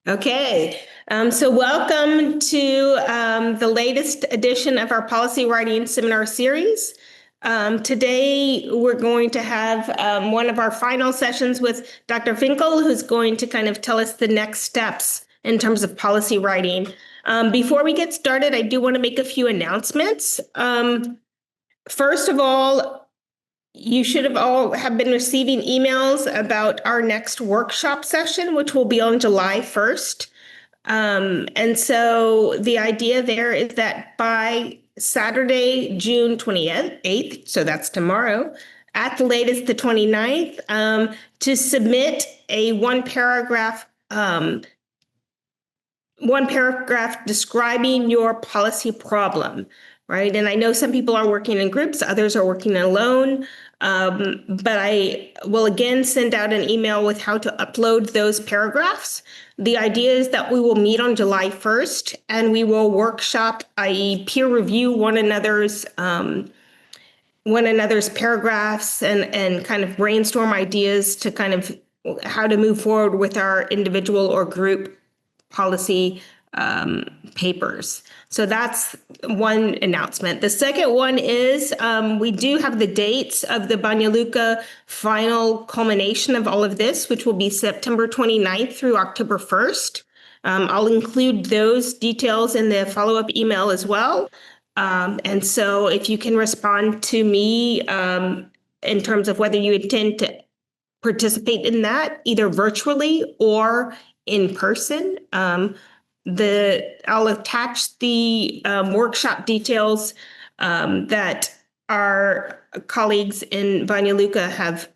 Okay, so welcome to the latest edition of our policy writing seminar series. Today, we're going to have one of our final sessions with Dr. Finkel, who's going to kind of tell us the next steps in terms of policy writing. Before we get started, I do want to make a few announcements. First of all, you should have been receiving emails about our next workshop session, which will be on July 1st. And so the idea there is that by Saturday, June 28th, so that's tomorrow, at the latest the 29th, to submit a one paragraph describing your policy problem, right? And I know some people are working in groups, others are working alone. But I will again send out an email with how to upload those paragraphs. The idea is that we will meet on July 1st and we will workshop, i.e. peer review one another's paragraphs and kind of brainstorm ideas to kind of how to move forward with our individual or group policy papers. So that's one announcement. The second one is we do have the dates of the Banja Luka final culmination of all of this, which will be September 29th through October 1st. I'll include those details in the follow-up email as well. And so if you can respond to me in terms of whether you intend to participate in that, either virtually or in person, I'll attach the workshop details that our colleagues in Banja Luka have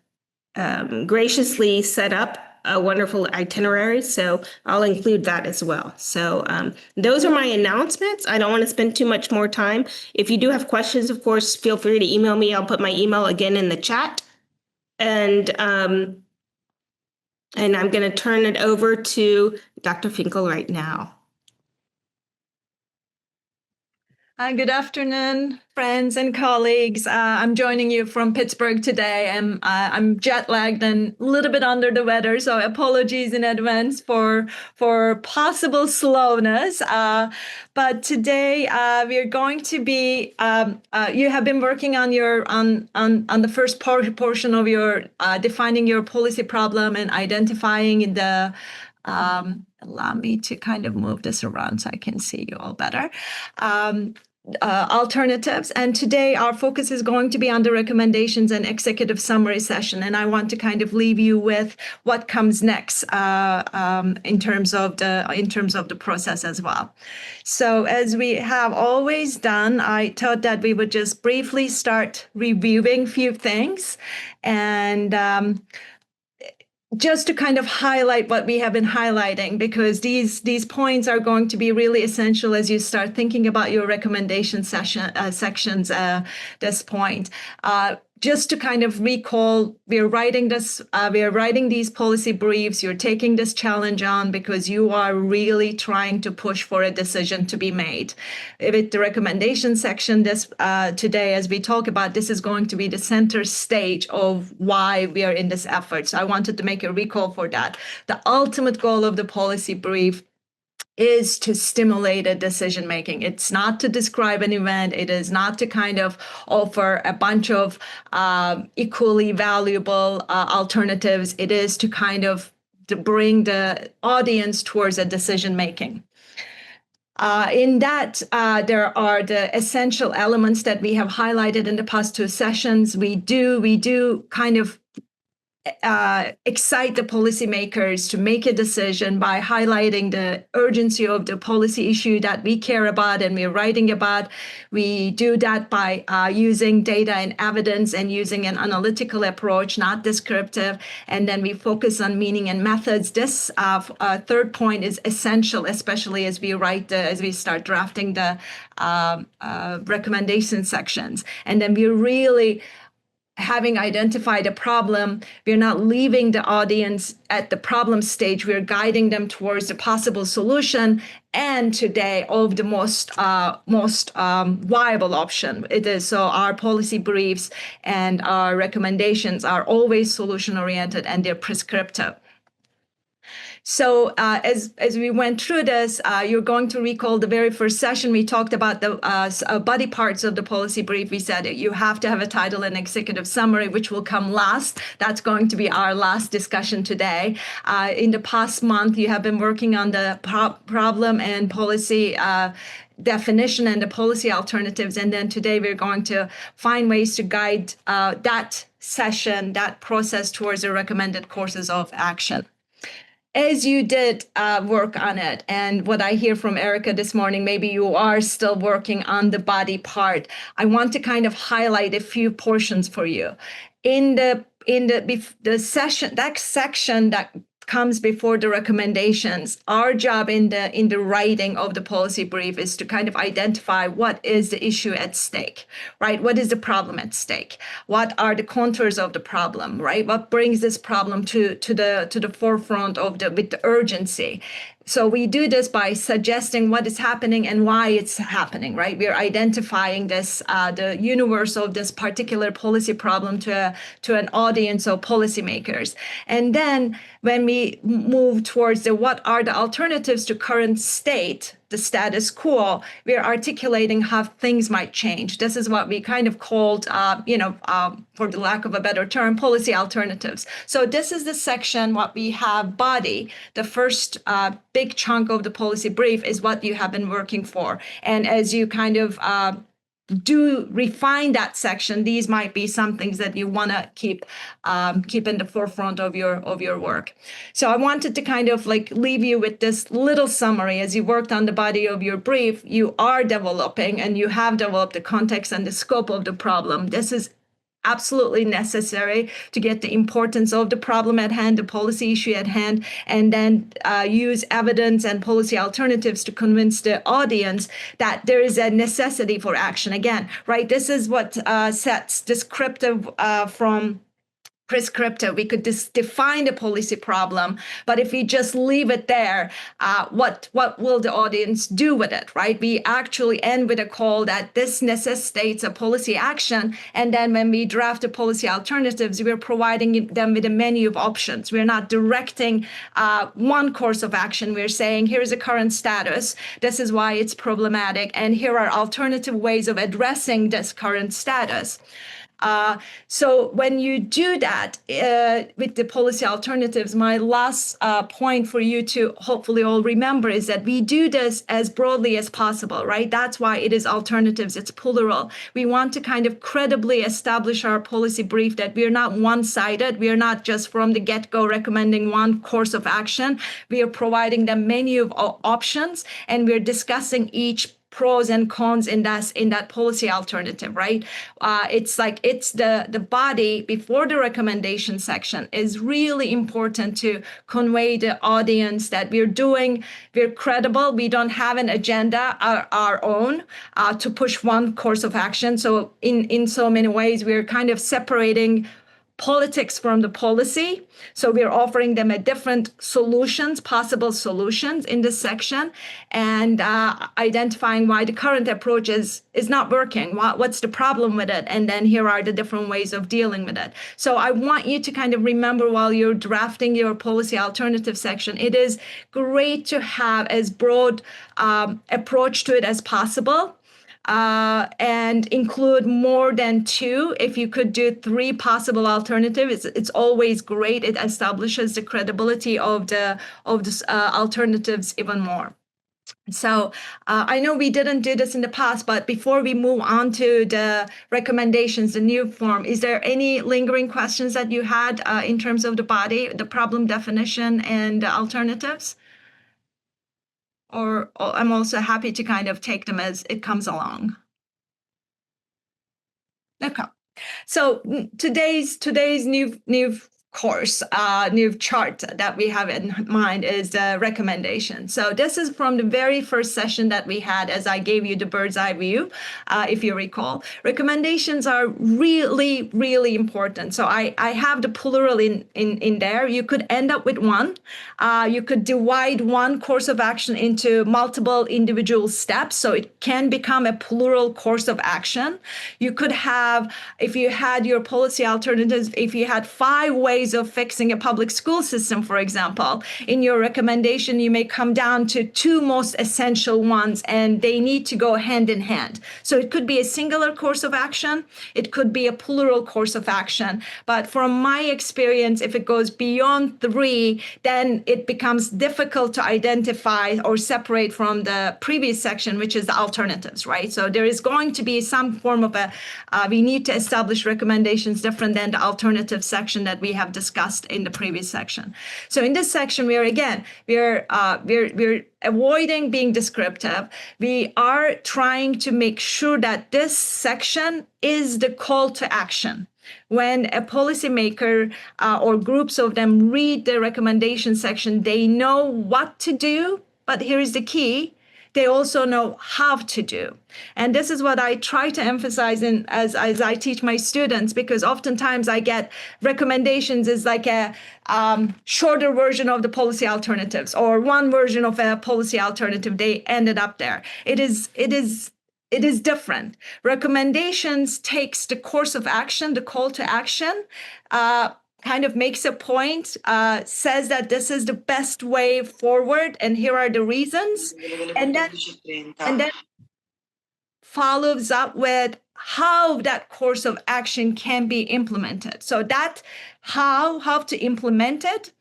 graciously set up a wonderful itinerary. So I'll include that as well. So those are my announcements. I don't want to spend too much more time. If you do have questions, of course, feel free to email me. I'll put my email again in the chat. And I'm going to turn it over to Dr. Finkel right now. Good afternoon, friends and colleagues. I'm joining you from Pittsburgh today. I'm jet lagged and a little bit under the weather, so apologies in advance for possible slowness. But today we're going to be. You have been working on your on the first portion of your defining your policy problem and identifying the. Allow me to kind of move this around so I can see you all better. Alternatives. And today our focus is going to be on the recommendations and executive summary session. And I want to kind of leave you with what comes next in terms of the process as well. So as we have always done, I thought that we would just briefly start reviewing a few things and just to kind of highlight what we have been highlighting, because these points are going to be really essential as you start thinking about your recommendation sections this point. Just to kind of recall, we are writing these policy briefs. You're taking this challenge on because you are really trying to push for a decision to be made. With the recommendation section today, as we talk about, this is going to be the center stage of why we are in this effort. So I wanted to make a recall for that. The ultimate goal of the policy brief is to stimulate a decision making. It's not to describe an event. It is not to kind of offer a bunch of equally valuable alternatives. It is to kind of to bring the audience towards a decision making. In that, there are the essential elements that we have highlighted in the past two sessions. We do kind of excite the policymakers to make a decision by highlighting the urgency of the policy issue that we care about and we're writing about. We do that by using data and evidence and using an analytical approach, not descriptive. And then we focus on meaning and methods. This third point is essential, especially as we start drafting the recommendation sections. And then we really having identified a problem, we're not leaving the audience at the problem stage. We're guiding them towards the possible solution and today of the most viable option. It is so our policy briefs and our recommendations are always solution oriented and they're prescriptive. So as we went through this, you're going to recall the very first session, we talked about the body parts of the policy brief. We said you have to have a title and executive summary, which will come last. That's going to be our last discussion today. In the past month, you have been working on the problem and policy definition and the policy alternatives. And then today we're going to find ways to guide that session, that process towards the recommended courses of action. As you did work on it, and what I hear from Erica this morning, maybe you are still working on the body part. I want to kind of highlight a few portions for you. In the session, that section that comes before the recommendations, our job in the writing of the policy brief is to kind of identify what is the issue at stake, right? What is the problem at stake? What are the contours of the problem, right? What brings this problem to the forefront with the urgency? So we do this by suggesting what is happening and why it's happening, right? We're identifying this, the universe of this particular policy problem to an audience of policymakers. And then when we move towards what are the alternatives to current state, the status quo, we're articulating how things might change. This is what we kind of called, for the lack of a better term, policy alternatives. So this is the section, what we have body. The first big chunk of the policy brief is what you have been working for. And as you kind of do refine that section, these might be some things that you want to keep in the forefront of your work. So I wanted to kind of like leave you with this little summary. As you worked on the body of your brief, you are developing and you have developed the context and the scope of the problem. This is absolutely necessary to get the importance of the problem at hand, the policy issue at hand, and then use evidence and policy alternatives to convince the audience that there is a necessity for action. Again, right? This is what sets descriptive from prescriptive. We could define the policy problem, but if we just leave it there, what will the audience do with it, right? We actually end with a call that this necessitates a policy action, and then when we draft the policy alternatives, we're providing them with a menu of options. We're not directing one course of action. We're saying, here's the current status, this is why it's problematic, and here are alternative ways of addressing this current status. So when you do that with the policy alternatives, my last point for you to hopefully all remember is that we do this as broadly as possible, right? That's why it is alternatives, it's plural. We want to kind of credibly establish our policy brief that we're not one-sided. We are not just from the get-go recommending one course of action. We are providing them menu of options, and we're discussing each pros and cons in that policy alternative, right? It's the body before the recommendation section is really important to convey the audience that we're credible. We don't have an agenda our own to push one course of action. So in so many ways, we're kind of separating politics from the policy. So we're offering them a different possible solutions in this section, and identifying why the current approach is not working. What's the problem with it? And then here are the different ways of dealing with it. So I want you to kind of remember while you're drafting your policy alternative section, it is great to have as broad approach to it as possible. And include more than two. If you could do three possible alternatives, it's always great. It establishes the credibility of the alternatives even more. So I know we didn't do this in the past, but before we move on to the recommendations, the new form, is there any lingering questions that you had in terms of the body, the problem definition, and the alternatives? Or I'm also happy to kind of take them as it comes along. Okay. So today's new course, new chart that we have in mind is the recommendation. So this is from the very first session that we had, as I gave you the bird's eye view, if you recall. Recommendations are really, really important. So I have the plural in there. You could end up with one. You could divide one course of action into multiple individual steps, so it can become a plural course of action. You could have, if you had your policy alternatives, if you had 5 ways ways of fixing a public school system, for example, in your recommendation, you may come down to two most essential ones, and they need to go hand in hand. So it could be a singular course of action. It could be a plural course of action. But from my experience, if it goes beyond three, then it becomes difficult to identify or separate from the previous section, which is the alternatives, right? So there is going to be some form of we need to establish recommendations different than the alternative section that we have discussed in the previous section. So in this section, we're avoiding being descriptive. We are trying to make sure that this section is the call to action. When a policymaker or groups of them read the recommendation section, they know what to do, but here is the key. They also know how to do. And this is what I try to emphasize as I teach my students, because oftentimes I get recommendations is like a shorter version of the policy alternatives, or one version of a policy alternative. They ended up there. It is different. Recommendations takes the course of action, the call to action, kind of makes a point, says that this is the best way forward, and here are the reasons, and then follows up with how that course of action can be implemented. So that how to implement it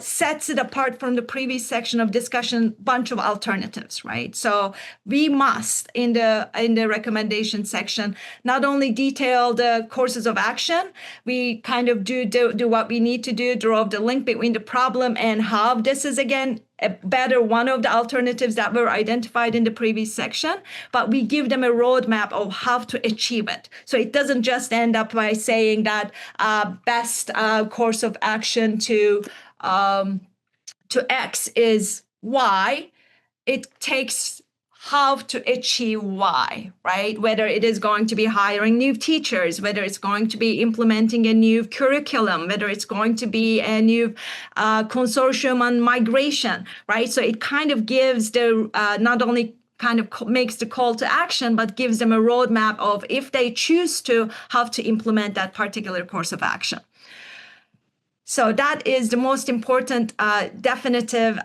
sets it apart from the previous section of discussion, bunch of alternatives, right? So we must, in the recommendation section, not only detail the courses of action, we kind of do what we need to do, draw the link between the problem and how. This is, again, a better one of the alternatives that were identified in the previous section, but we give them a roadmap of how to achieve it. So it doesn't just end up by saying that best course of action to X is Y. It takes how to achieve Y, right? Whether it is going to be hiring new teachers, whether it's going to be implementing a new curriculum, whether it's going to be a new consortium on migration, right? So it kind of gives the not only kind of makes the call to action, but gives them a roadmap of, if they choose to, how to implement that particular course of action. So that is the most important definitive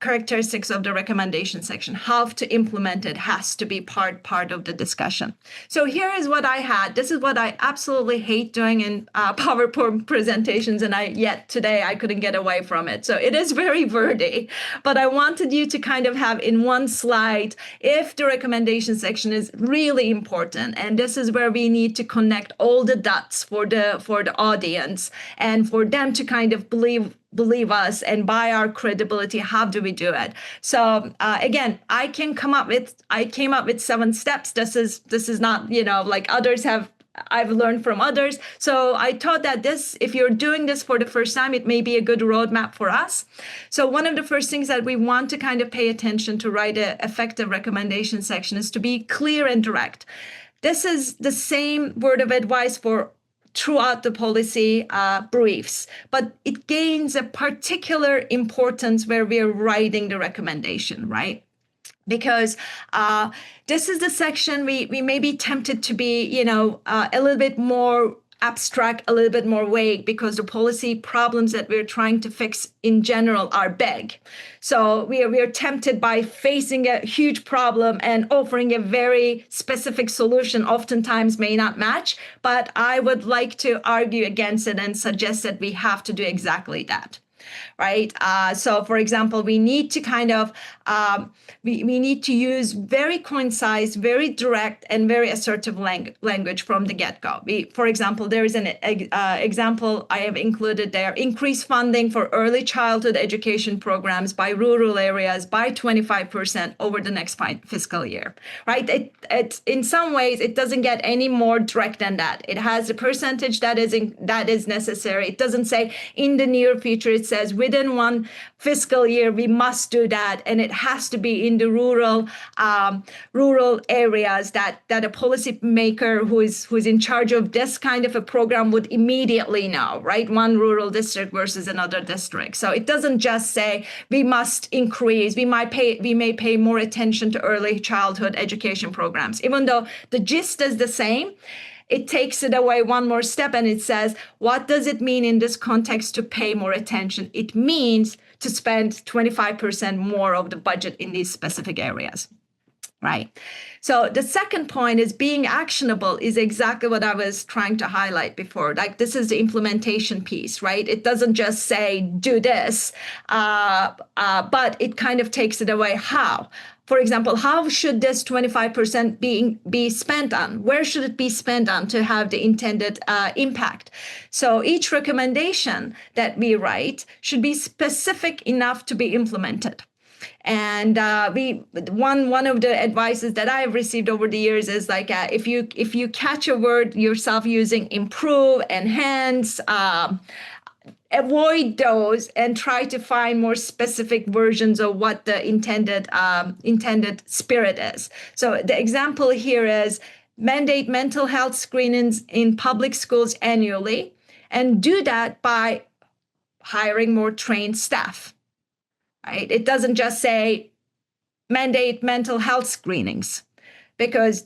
characteristics of the recommendation section. How to implement it has to be part of the discussion. So here is what I had. This is what I absolutely hate doing in PowerPoint presentations, and yet today I couldn't get away from it. So it is very wordy, but I wanted you to kind of have in one slide, if the recommendation section is really important, and this is where we need to connect all the dots for the audience and for them to kind of believe us and buy our credibility. How do we do it? So again, I came up with 7 steps. This is not, like others have. I've learned from others. So I thought that if you're doing this for the first time, it may be a good roadmap for us. So one of the first things that we want to kind of pay attention to write an effective recommendation section is to be clear and direct. This is the same word of advice for throughout the policy briefs, but it gains a particular importance where we're writing the recommendation, right? Because this is the section we may be tempted to be, a little bit more abstract, a little bit more vague, because the policy problems that we're trying to fix in general are big. So we are tempted by facing a huge problem and offering a very specific solution oftentimes may not match, but I would like to argue against it and suggest that we have to do exactly that. Right. So, for example, we need to kind of we need to use very concise, very direct, and very assertive language from the get-go. For example, there is an example I have included there: increase funding for early childhood education programs by rural areas by 25% over the next fiscal year. Right. It in some ways it doesn't get any more direct than that. It has a percentage that is necessary. It doesn't say in the near future. It says within one fiscal year we must do that, and it has to be in the rural areas that a policymaker who is in charge of this kind of a program would immediately know, right? One rural district versus another district. So it doesn't just say we must increase. We may pay more attention to early childhood education programs, even though the gist is the same. it takes it away one more step and it says, what does it mean in this context to pay more attention? It means to spend 25% more of the budget in these specific areas. Right. So the second point is being actionable is exactly what I was trying to highlight before. Like this is the implementation piece, right? It doesn't just say do this, but it kind of takes it away. How? For example, how should this 25% be spent on? Where should it be spent on to have the intended impact? So each recommendation that we write should be specific enough to be implemented. And one of the advices that I have received over the years is like if you catch a word yourself using improve, enhance, avoid those and try to find more specific versions of what the intended spirit is. So the example here is mandate mental health screenings in public schools annually, and do that by hiring more trained staff. Right? It doesn't just say mandate mental health screenings, because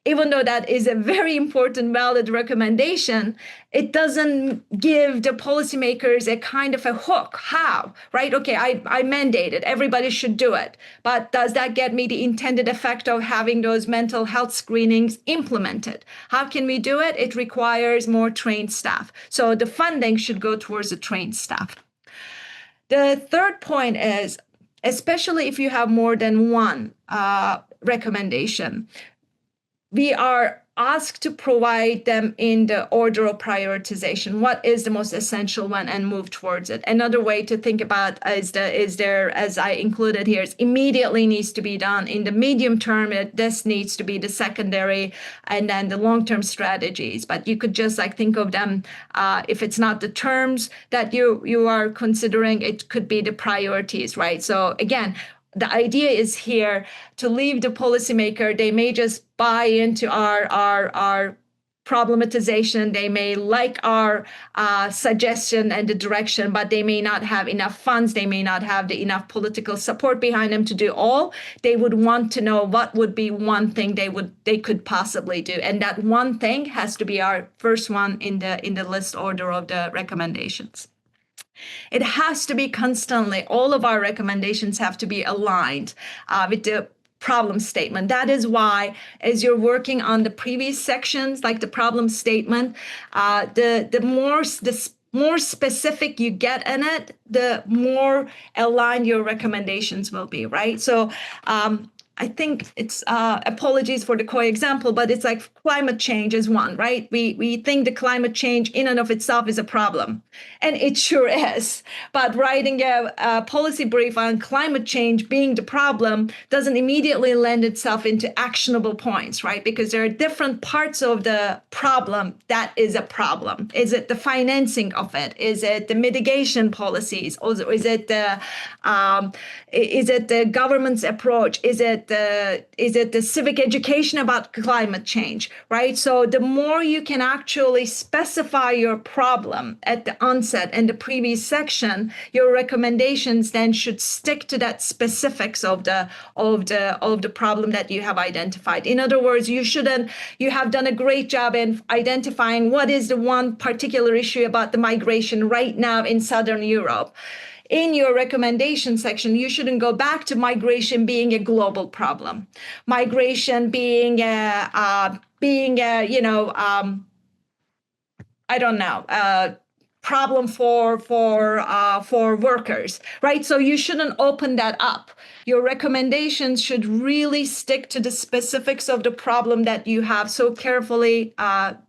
even though that is a very important, valid recommendation, it doesn't give the policymakers a kind of a hook. How? Right? Okay, I mandate it. Everybody should do it. But does that get me the intended effect of having those mental health screenings implemented? How can we do it? It requires more trained staff. So the funding should go towards the trained staff. The third point is, especially if you have more than one recommendation, we are asked to provide them in the order of prioritization. What is the most essential one, and move towards it. Another way to think about is there, as I included here, is immediately needs to be done. In the medium term, this needs to be the secondary, and then the long-term strategies. But you could just like think of them, if it's not the terms that you are considering, it could be the priorities, right? So again, the idea is here to leave the policymaker. They may just buy into our problematization. They may like our suggestion and the direction, but they may not have enough funds. They may not have enough political support behind them to do all. They would want to know what would be one thing they could possibly do, and that one thing has to be our first one in the list order of the recommendations. It has to be constantly, all of our recommendations have to be aligned with the problem statement. That is why, as you're working on the previous sections, like the problem statement, the more specific you get in it, the more aligned your recommendations will be, right? So I think it's apologies for the coy example, but it's like climate change is one, right? We think the climate change in and of itself is a problem, and it sure is. But writing a policy brief on climate change being the problem doesn't immediately lend itself into actionable points, right? Because there are different parts of the problem that is a problem. Is it the financing of it? Is it the mitigation policies? Or is it the government's approach? Is it the civic education about climate change, right? So the more you can actually specify your problem at the onset in the previous section, your recommendations then should stick to that specifics of the problem that you have identified. In other words, you have done a great job in identifying what is the one particular issue about the migration right now in Southern Europe. In your recommendation section, you shouldn't go back to migration being a global problem, migration being a problem for workers, right? So you shouldn't open that up. Your recommendations should really stick to the specifics of the problem that you have so carefully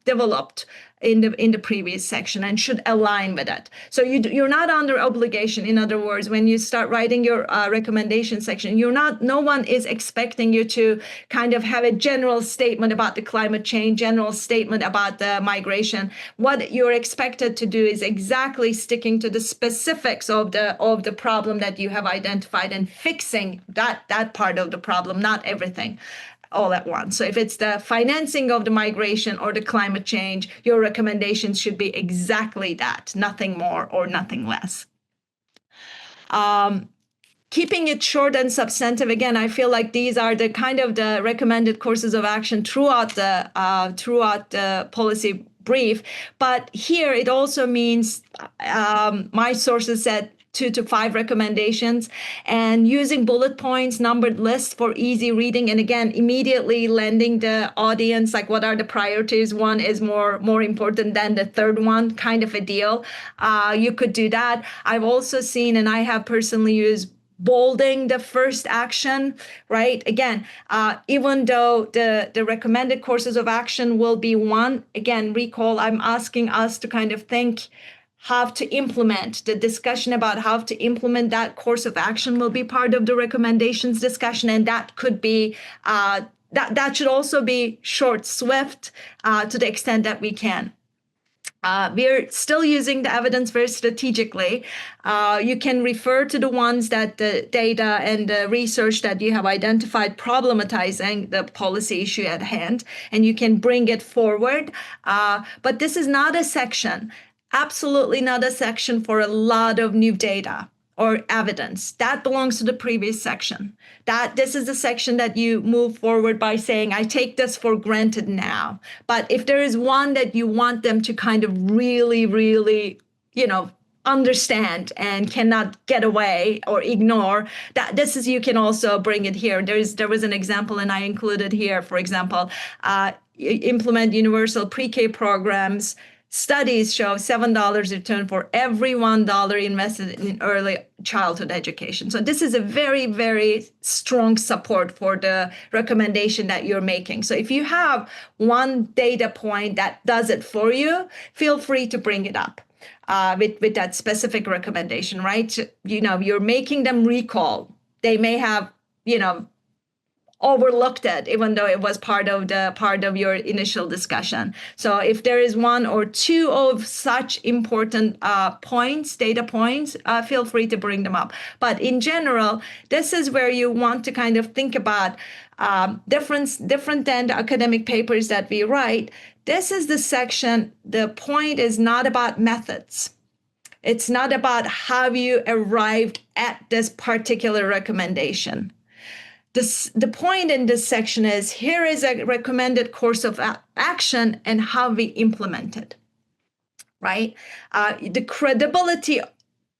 developed in the previous section, and should align with it. So you're not under obligation. In other words, when you start writing your recommendation section, no one is expecting you to kind of have a general statement about the climate change, general statement about the migration. What you're expected to do is exactly sticking to the specifics of the problem that you have identified, and fixing that part of the problem, not everything all at once. So if it's the financing of the migration or the climate change, your recommendations should be exactly that, nothing more or nothing less. Keeping it short and substantive, again, I feel like these are the kind of the recommended courses of action throughout the policy brief. But here it also means my sources said 2 to 5 recommendations, and using bullet points, numbered lists for easy reading. And again, immediately lending the audience, like, what are the priorities? One is more important than the third one, kind of a deal. You could do that. I've also seen, and I have personally used, bolding the first action, right? Again, even though the recommended courses of action will be one, again, recall, I'm asking us to kind of think how to implement. The discussion about how to implement that course of action will be part of the recommendations discussion, and that could be that should also be short, swift, to the extent that we can. We're still using the evidence very strategically. You can refer to the ones that the data and the research that you have identified problematizing the policy issue at hand, and you can bring it forward. But this is not a section, absolutely not a section for a lot of new data or evidence. That belongs to the previous section. This is the section that you move forward by saying, I take this for granted now. But if there is one that you want them to kind of really, really, understand and cannot get away or ignore, you can also bring it here. There was an example, and I included here, for example, implement universal pre-K programs. Studies show $7 return for every $1 invested in early childhood education. So this is a very, very strong support for the recommendation that you're making. So if you have one data point that does it for you, feel free to bring it up with that specific recommendation, right? You're making them recall. They may have, overlooked it, even though it was part of your initial discussion. So if there is one or two of such important data points, feel free to bring them up. But in general, this is where you want to kind of think about different than the academic papers that we write. This is the section. The point is not about methods. It's not about how you arrived at this particular recommendation. The point in this section is, here is a recommended course of action and how we implement it, right? The credibility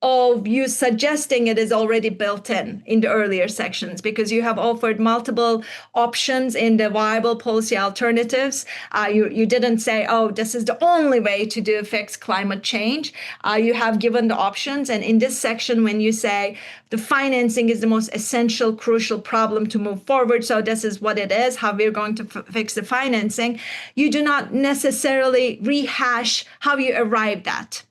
of you suggesting it is already built in the earlier sections, because you have offered multiple options in the viable policy alternatives. You didn't say, oh, this is the only way to fix climate change. You have given the options. And in this section, when you say the financing is the most essential, crucial problem to move forward, so this is what it is, how we're going to fix the financing, you do not necessarily rehash how you arrived at.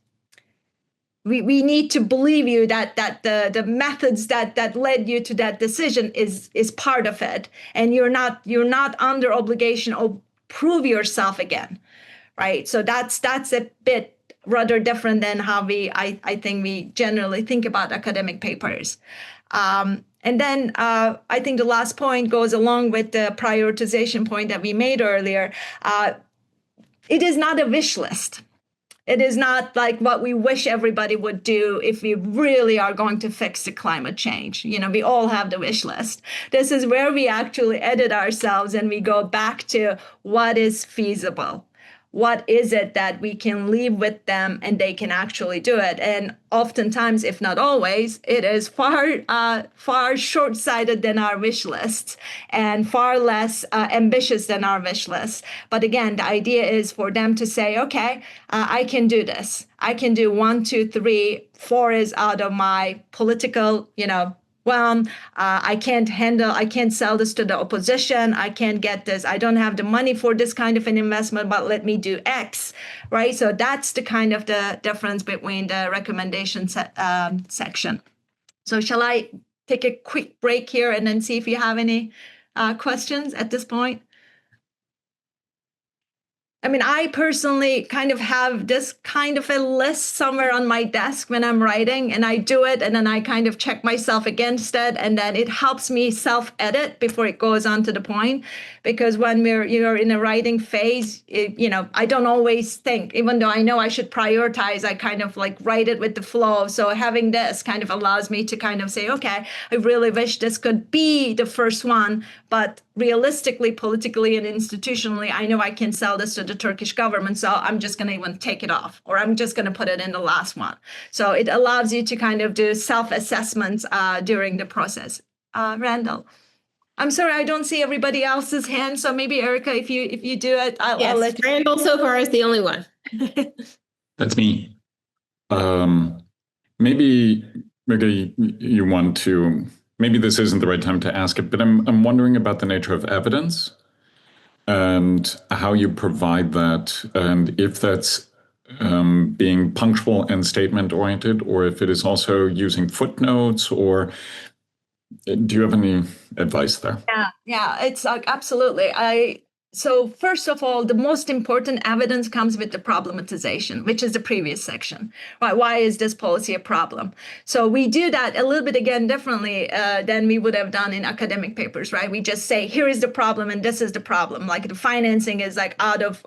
We need to believe you that the methods that led you to that decision is part of it, and you're not under obligation of prove yourself again, right? So that's a bit rather different than how I think we generally think about academic papers. And then I think the last point goes along with the prioritization point that we made earlier. It is not a wish list. It is not like what we wish everybody would do if we really are going to fix the climate change. We all have the wish list. This is where we actually edit ourselves and we go back to what is feasible. What is it that we can leave with them and they can actually do it? And oftentimes, if not always, it is far short-sighted than our wish lists and far less ambitious than our wish lists. But again, the idea is for them to say, okay, I can do this. I can do 1, 2, 3, 4 is out of my political, I can't sell this to the opposition. I can't get this. I don't have the money for this kind of an investment, but let me do X, right? So that's the kind of the difference between the recommendation section. So shall I take a quick break here and then see if you have any questions at this point? I mean, I personally kind of have this kind of a list somewhere on my desk when I'm writing, and I do it, and then I kind of check myself against it, and then it helps me self-edit before it goes on to the point. Because when you're in a writing phase, I don't always think, even though I know I should prioritize, I kind of like write it with the flow. So having this kind of allows me to kind of say, okay, I really wish this could be the first one, but realistically, politically, and institutionally, I know I can sell this to the Turkish government, so I'm just going to even take it off, or I'm just going to put it in the last one. So it allows you to kind of do self-assessments during the process. Randall, I'm sorry, I don't see everybody else's hand, so maybe Erica, if you do it, I'll let you. Randall so far is the only one. That's me. Maybe you want to. Maybe this isn't the right time to ask it, but I'm wondering about the nature of evidence and how you provide that, and if that's being punctual and statement oriented, or if it is also using footnotes, or do you have any advice there? Yeah, it's like absolutely. So first of all, the most important evidence comes with the problematization, which is the previous section. Right? Why is this policy a problem? So we do that a little bit again differently than we would have done in academic papers, right? We just say, here is the problem and this is the problem. Like the financing is like out of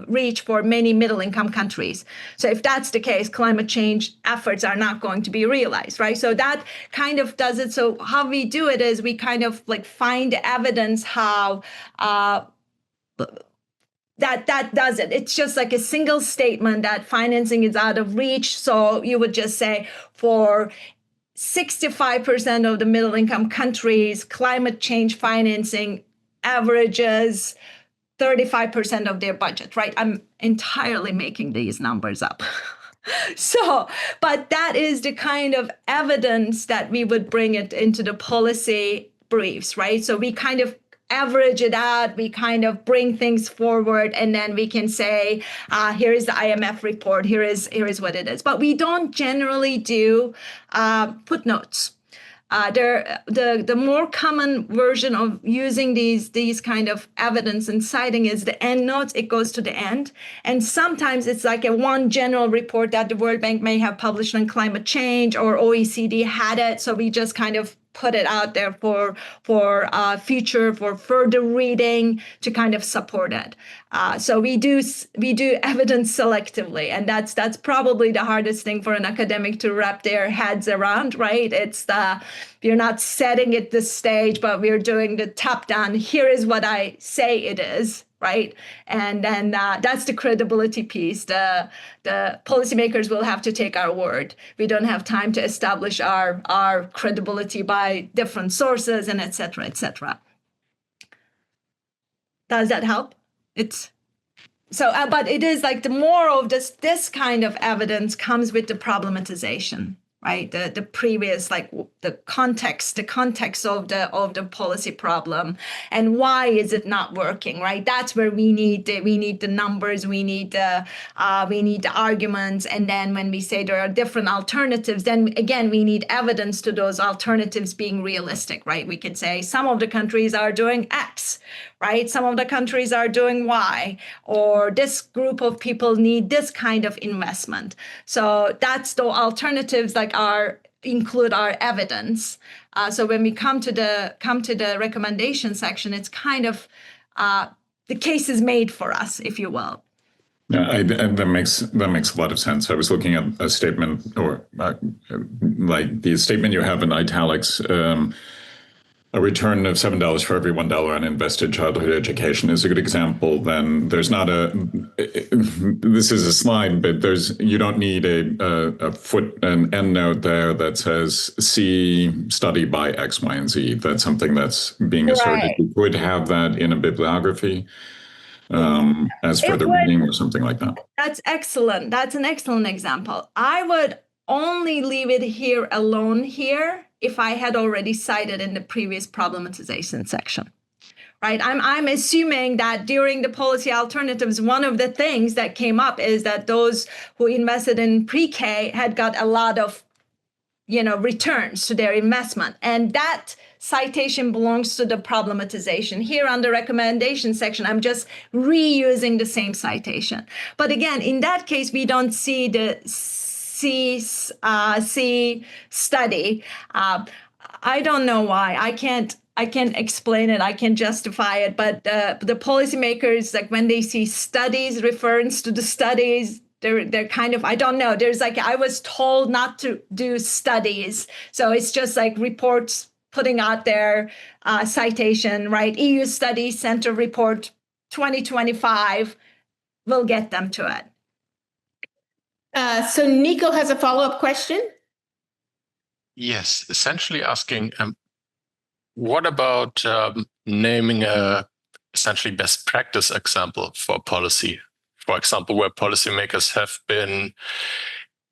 reach for many middle income countries. So if that's the case, climate change efforts are not going to be realized, right? So that kind of does it. So how we do it is we kind of like find evidence how that does it. It's just like a single statement that financing is out of reach. So you would just say for 65% of the middle income countries, climate change financing averages 35% of their budget, right? I'm entirely making these numbers up. So, but that is the kind of evidence that we would bring it into the policy briefs, right? So we kind of average it out, we kind of bring things forward, and then we can say, here is the IMF report, here is what it is. But we don't generally do footnotes. The more common version of using these kind of evidence and citing is the end notes. It goes to the end. And sometimes it's like a one general report that the World Bank may have published on climate change, or OECD had it. So we just kind of put it out there for further reading to kind of support it. So we do evidence selectively, and that's probably the hardest thing for an academic to wrap their heads around, right? It's we're not setting it the stage, but we're doing the top down. Here is what I say it is, right? And then that's the credibility piece. The policymakers will have to take our word. We don't have time to establish our credibility by different sources and et cetera, et cetera. Does that help? It's so, but it is like the more of this kind of evidence comes with the problematization, right? The previous, like the context of the policy problem, and why is it not working, right? That's where we need the numbers, we need the arguments, and then when we say there are different alternatives, then again we need evidence to those alternatives being realistic, right? We can say some of the countries are doing X, right? Some of the countries are doing Y, or this group of people need this kind of investment. So that's the alternatives, like include our evidence. So when we come to the recommendation section, it's kind of the case is made for us, if you will. Yeah, that makes a lot of sense. I was looking at a statement, or like the statement you have in italics. A return of $7 for every $1 on invested childhood education is a good example. Then there's not this is a slide, but you don't need an end note there that says see study by X, Y, and Z. That's something that's being asserted. Right. You could have that in a bibliography as further reading or something like that. That's excellent. That's an excellent example. I would only leave it here alone here if I had already cited in the previous problematization section, right? I'm assuming that during the policy alternatives, one of the things that came up is that those who invested in pre-K had got a lot of, returns to their investment. And that citation belongs to the problematization. Here on the recommendation section, I'm just reusing the same citation. But again, in that case, we don't see the C study. I don't know why. I can't explain it. I can't justify it. But the policymakers, like when they see studies, reference to the studies, they're kind of, I don't know. There's like, I was told not to do studies. So it's just like reports putting out their citation, right? EU Study Center report 2025 will get them to it. So Nico has a follow-up question. Yes, essentially asking, what about naming a essentially best practice example for policy? For example, where policymakers have been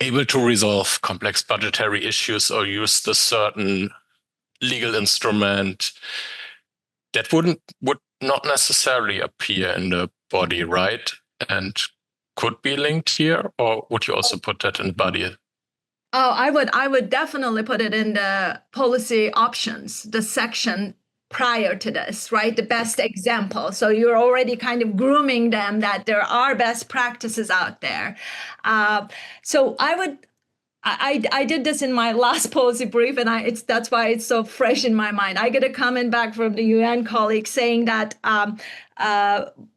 able to resolve complex budgetary issues or use a certain legal instrument that would not necessarily appear in the body, right? And could be linked here, or would you also put that in the body? Oh, I would definitely put it in the policy options, the section prior to this, right? The best example. So you're already kind of grooming them that there are best practices out there. So I did this in my last policy brief, and that's why it's so fresh in my mind. I get a comment back from the UN colleagues saying that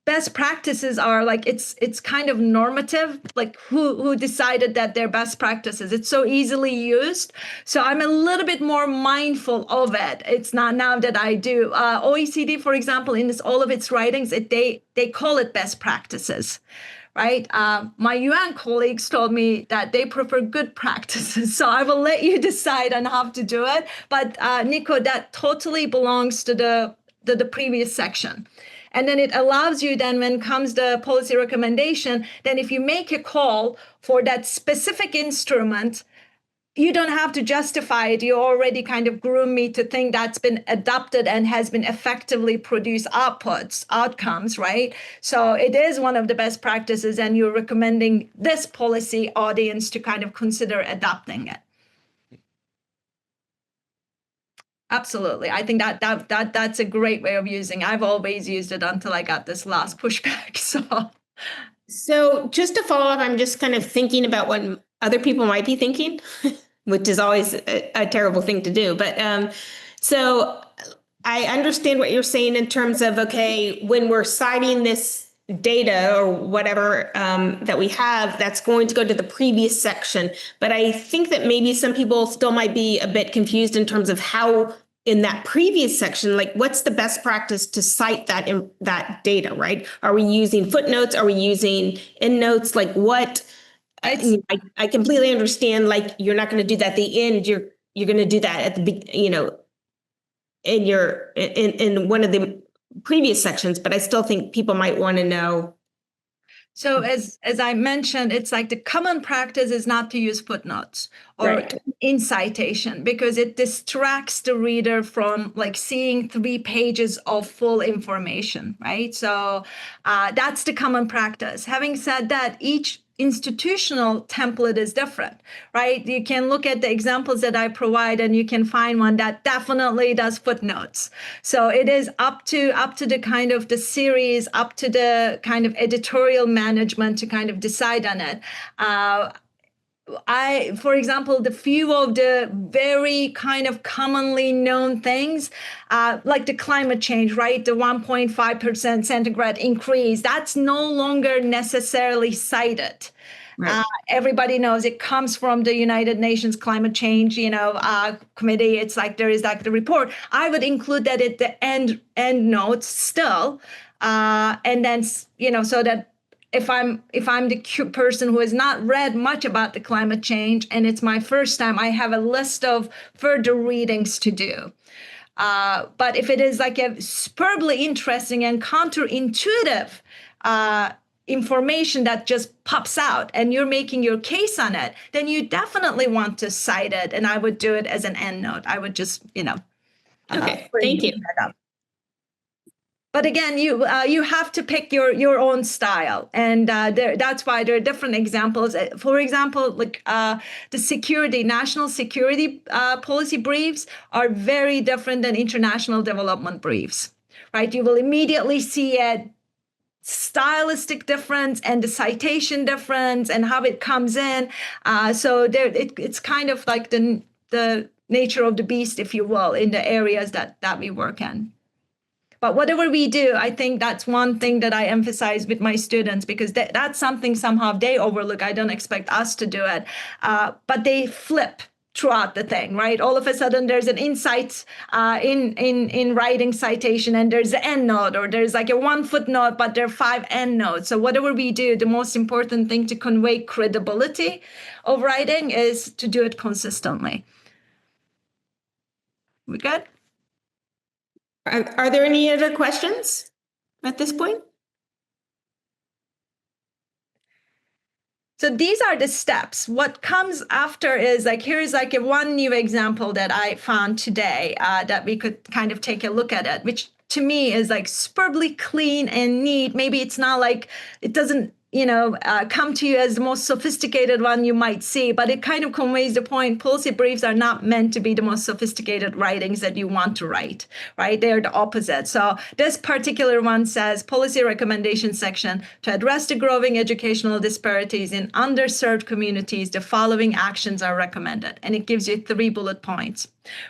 best practices are like it's kind of normative, like who decided that they're best practices. It's so easily used, so I'm a little bit more mindful of it. It's not now that I do. OECD, for example, in all of its writings, they call it best practices. Right. My UN colleagues told me that they prefer good practices. So I will let you decide on how to do it. But Nico, that totally belongs to the previous section. And then it allows you then when comes the policy recommendation, then if you make a call for that specific instrument, you don't have to justify it. You already kind of groom me to think that's been adopted and has been effectively produced outcomes, right? So it is one of the best practices, and you're recommending this policy audience to kind of consider adopting it. Absolutely. I think that's a great way of using. I've always used it until I got this last pushback. So just to follow up, I'm just kind of thinking about what other people might be thinking, which is always a terrible thing to do. But so I understand what you're saying in terms of, okay, when we're citing this data or whatever that we have, that's going to go to the previous section. But I think that maybe some people still might be a bit confused in terms of how in that previous section, like what's the best practice to cite that data, right? Are we using footnotes? Are we using endnotes? Like what? I completely understand. Like you're not going to do that at the end. You're going to do that at the in one of the previous sections. But I still think people might want to know. So as I mentioned, it's like the common practice is not to use footnotes or in citation, because it distracts the reader from like seeing 3 pages of full information, right? So that's the common practice. Having said that, each institutional template is different, right? You can look at the examples that I provide and you can find one that definitely does footnotes. So it is up to the kind of the series, up to the kind of editorial management to kind of decide on it. For example, the few of the very kind of commonly known things, like the climate change, right? The 1.5% centigrade increase, that's no longer necessarily cited. Right. Everybody knows it comes from the United Nations Climate Change, committee. It's like there is like the report. I would include that at the end notes still, and then so that. If I'm the person who has not read much about the climate change and it's my first time, I have a list of further readings to do. But if it is like a superbly interesting and counterintuitive information that just pops out and you're making your case on it, then you definitely want to cite it. And I would do it as an endnote. I would just, Okay, thank you. But again, you have to pick your own style, and that's why there are different examples. For example, like the national security policy briefs are very different than international development briefs, right? You will immediately see a stylistic difference and the citation difference and how it comes in. So it's kind of like the nature of the beast, if you will, in the areas that we work in. But whatever we do, I think that's one thing that I emphasize with my students, because that's something somehow they overlook. I don't expect us to do it, but they flip throughout the thing, right? All of a sudden, there's an insight in writing citation, and there's an endnote, or there's like a 1 footnote, but there are 5 endnotes. So whatever we do, the most important thing to convey credibility of writing is to do it consistently. We good? Are there any other questions at this point? So these are the steps. What comes after is like, here's like one new example that I found today that we could kind of take a look at it, which to me is like superbly clean and neat. Maybe it's not like, it doesn't, come to you as the most sophisticated one you might see, but it kind of conveys the point. Policy briefs are not meant to be the most sophisticated writings that you want to write, right? They're the opposite. So this particular one says, policy recommendation section, to address the growing educational disparities in underserved communities, the following actions are recommended. And it gives you 3 bullet points,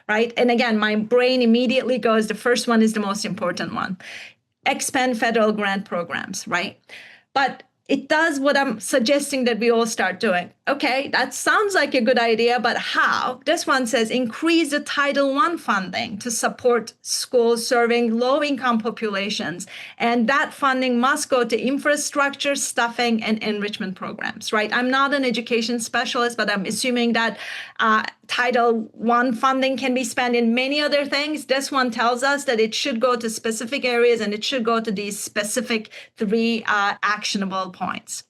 right? And again, my brain immediately goes, the first one is the most important one. Expand federal grant programs, right? But it does what I'm suggesting that we all start doing. Okay, that sounds like a good idea, but how? This one says increase the Title I funding to support schools serving low-income populations. And that funding must go to infrastructure, staffing, and enrichment programs, right? I'm not an education specialist, but I'm assuming that Title I funding can be spent in many other things. This one tells us that it should go to specific areas, and it should go to these specific 3 actionable points.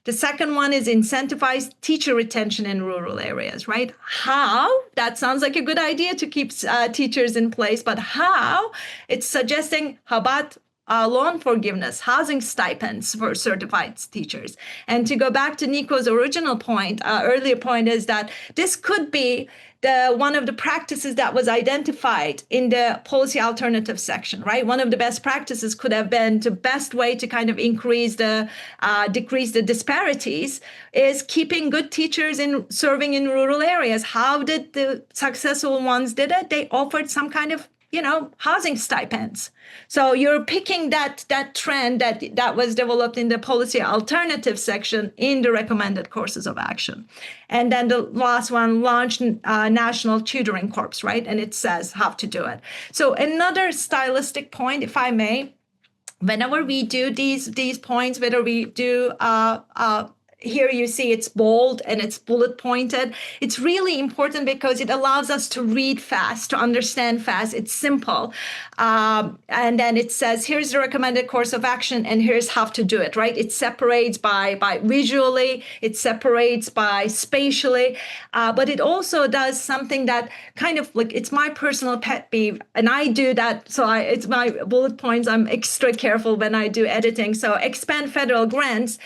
The second one is incentivize teacher retention in rural areas, right? How? That sounds like a good idea to keep teachers in place, but how? It's suggesting, how about loan forgiveness, housing stipends for certified teachers? And to go back to Nico's original point, earlier point, is that this could be one of the practices that was identified in the policy alternative section, right? One of the best practices could have been the best way to kind of decrease the disparities is keeping good teachers in serving in rural areas. How did the successful ones did it? They offered some kind of housing stipends. So you're picking that trend that was developed in the policy alternative section in the recommended courses of action. And then the last one, launch national tutoring corps, right? And it says how to do it. So another stylistic point, if I may, whenever we do these points, whether we do here you see it's bold and it's bullet pointed. It's really important because it allows us to read fast, to understand fast. It's simple. And then it says, here's the recommended course of action and here's how to do it, right? It separates by visually, it separates by spatially, but it also does something that kind of like, it's my personal pet peeve. And I do that. So it's my bullet points. I'm extra careful when I do editing. So expand federal grants.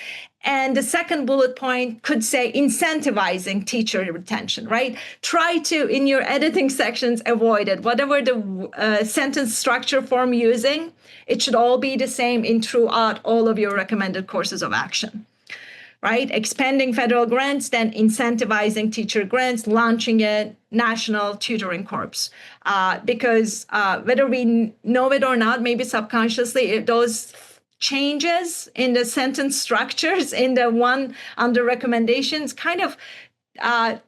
And the second bullet point could say incentivizing teacher retention, right? Try to, in your editing sections, avoid it. Whatever the sentence structure form using, it should all be the same throughout all of your recommended courses of action, right? Expanding federal grants, then incentivizing teacher grants, launching a national tutoring corps. Because whether we know it or not, maybe subconsciously, those changes in the sentence structures in the one under recommendations kind of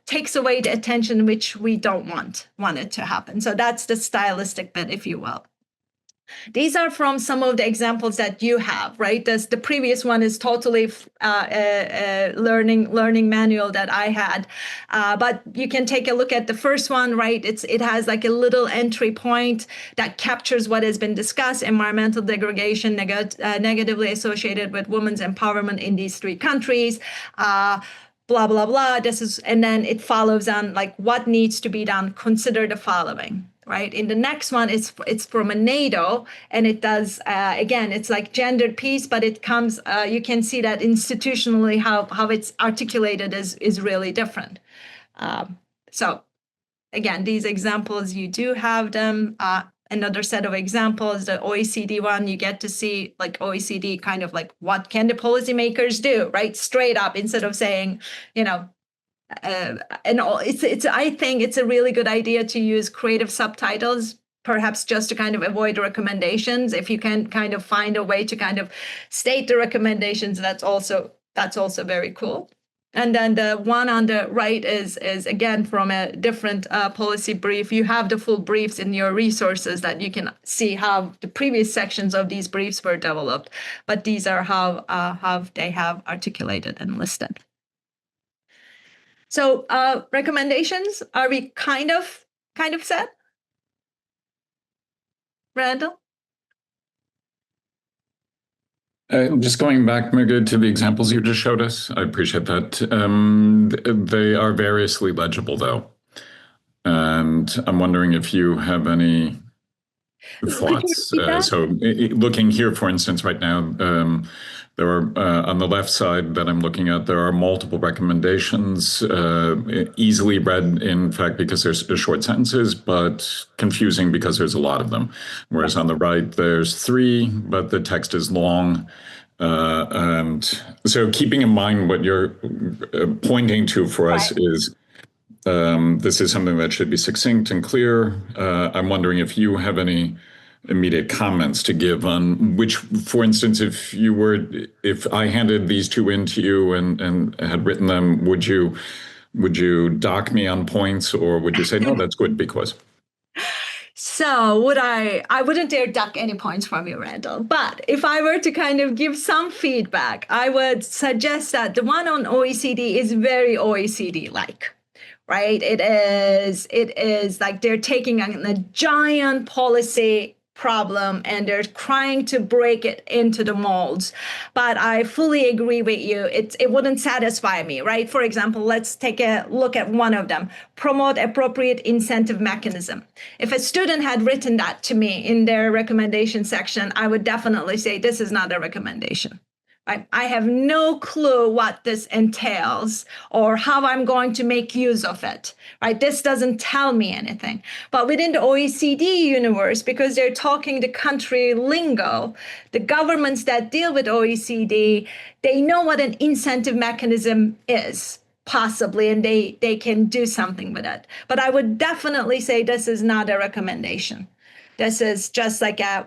takes away the attention which we don't want it to happen. So that's the stylistic bit, if you will. These are from some of the examples that you have, right? The previous one is totally learning manual that I had, but you can take a look at the first one, right? It has like a little entry point that captures what has been discussed: environmental degradation negatively associated with women's empowerment in these 3 countries. Blah, blah, blah. And then it follows on like what needs to be done. Consider the following. right? In the next one, it's from a NATO, and it does again, it's like gendered piece, but it comes. You can see that institutionally how it's articulated is really different. So again, these examples, you do have them. Another set of examples, the OECD one, you get to see like OECD kind of like what can the policymakers do, right? Straight up, instead of saying, and it's I think it's a really good idea to use creative subtitles, perhaps just to kind of avoid recommendations. If you can kind of find a way to kind of state the recommendations, that's also very cool. And then the one on the right is again from a different policy brief. You have the full briefs in your resources that you can see how the previous sections of these briefs were developed, but these are how they have articulated and listed. So recommendations, are we kind of set? Randall? Just going back, Müge, to the examples you just showed us, I appreciate that. They are variously legible, though. And I'm wondering if you have any thoughts. Looking here, for instance, right now, there are, on the left side that I'm looking at, there are multiple recommendations, easily read, in fact, because there's short sentences, but confusing because there's a lot of them. Whereas on the right, there's 3, but the text is long. And so keeping in mind what you're pointing to for us is this is something that should be succinct and clear. I'm wondering if you have any immediate comments to give on which, for instance, if I handed these 2 in to you and had written them, would you dock me on points, or would you say, no, that's good because? So I wouldn't dare duck any points from you, Randall. But if I were to kind of give some feedback, I would suggest that the one on OECD is very OECD-like. Right? It is like they're taking a giant policy problem and they're trying to break it into the molds. But I fully agree with you. It wouldn't satisfy me, right? For example, let's take a look at one of them. Promote appropriate incentive mechanism. If a student had written that to me in their recommendation section, I would definitely say this is not a recommendation. I have no clue what this entails or how I'm going to make use of it, right? This doesn't tell me anything. But within the OECD universe, because they're talking the country lingo, the governments that deal with OECD, they know what an incentive mechanism is, possibly, and they can do something with it. But I would definitely say this is not a recommendation. This is just like a